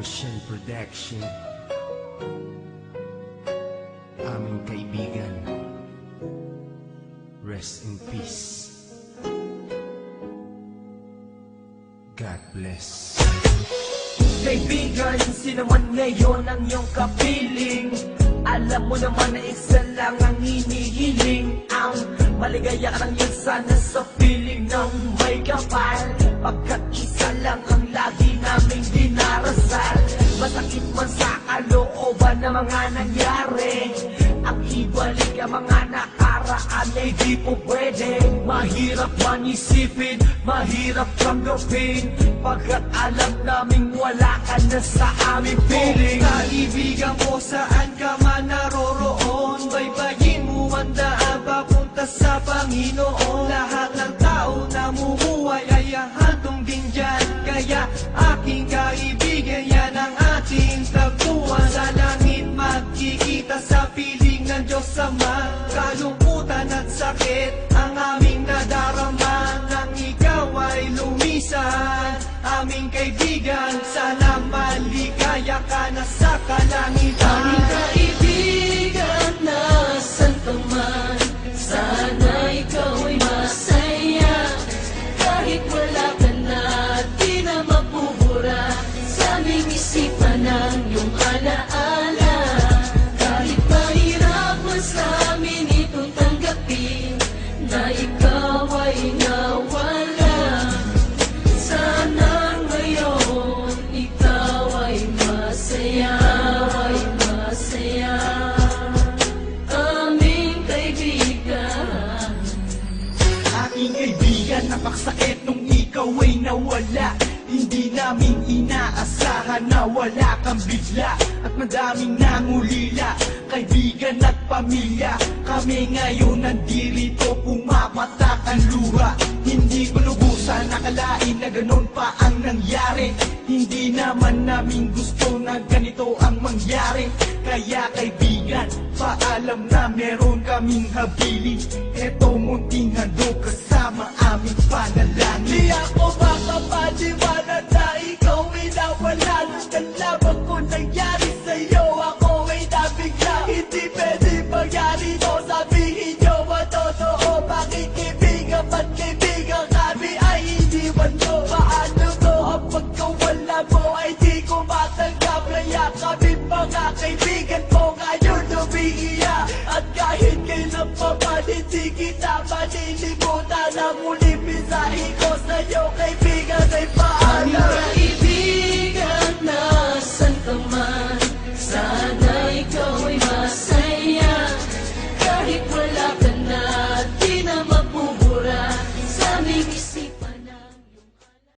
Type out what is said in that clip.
Ocean Production. Aming kaibigan, rest in peace. God bless. Kaibigan, sino man ngayon ang iyong kapiling? Alam mo naman na isa lang ang hinihiling. Ang maligaya ka lang yan sana sa piling ng may kapal, pagkat isa lang ang lagi naming dinarasal. Masakit man sa kalooban na mga nangyari, ang ibalik ang mga nakaraan ay di po pwede. Mahirap man isipin, mahirap tanggapin, pagkat alam naming wala ka na sa aming piling. Kaibigan ko, saan ka man naroroon, baybayin mo ang daan papunta sa Panginoon. Lahat ng tao na mumuhay ay hantong din dyan, kaya aking kaibigan, yan ang ating tagpuan. Sa langit magkikita sa piling ng Diyos Ama, kalungkutan at sakit ang aming nadarama. Nang ikaw ay lumisan, aming kaibigan, sana maligaya ka na sa kalangitan. Aming kaibigan, nasan ka man, sana ikaw ay masaya. Kahit wala ka na, di na mabubura sa aming isipan ng iyong alaala. Kahit mahirap man sa amin ito tanggapin, na ikaw ay nawala. Sana ngayon ikaw ay masaya, ay masaya, aming kaibigan. Aking kaibigan, napakasakit nung ikaw ay nawala. Hindi namin inaasahan na wala kang bigla, at madaming nangulila, kaibigan at pamilya. Kami ngayon nandirito, pumapatak ang luha. Hindi ko lubusan nakalain na ganon pa ang nangyari. Hindi naman namin gusto na ganito ang mangyari. Kaya kaibigan, paalam na meron kaming habilin. Eto munting handog kasama aming panalangin. Di ako makapaniwala na ikaw ay nawala. Nung nalaman ko nangyari sa'yo, ako ay nabigla. Hindi pwede mangyari to, sabihin nyo ang totoo. Bakit kaibigan ba't kaibigan kami ay iniwan nyo? Paano to ang pagkawala mo ay di ko matanggap? Kaya kami mga kaibigan mo ngayon umiiyak, at kahit kailan pa man hindi kita malilimutan na muli.